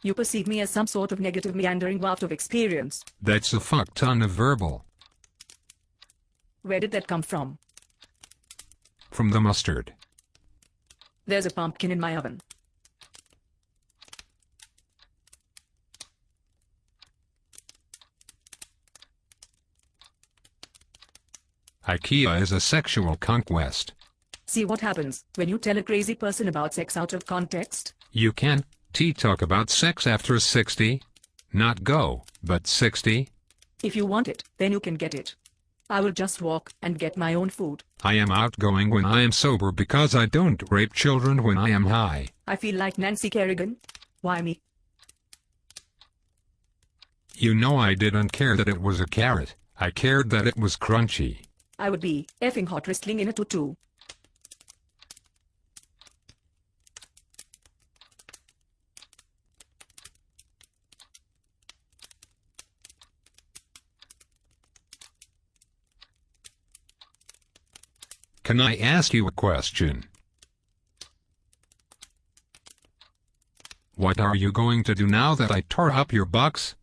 You perceive me as some sort of negative meandering waft of experience. That's a fuck ton of verbal. Where did that come from? From the mustard. There's a pumpkin in my oven. IKEA is a sexual conquest. See what happens when you tell a crazy person about sex out of context? You can talk about sex after 60. Not go, but 60. If you want it, then you can get it. I will just walk and get my own food. I am outgoing when I am sober because I don't rape children when I am high. I feel like Nancy Kerrigan. Why me? You know I didn't care that it was a carrot. I cared that it was crunchy. I would be effing hot wrestling in a tutu. Can I ask you a question? What are you going to do now that I tore up your box?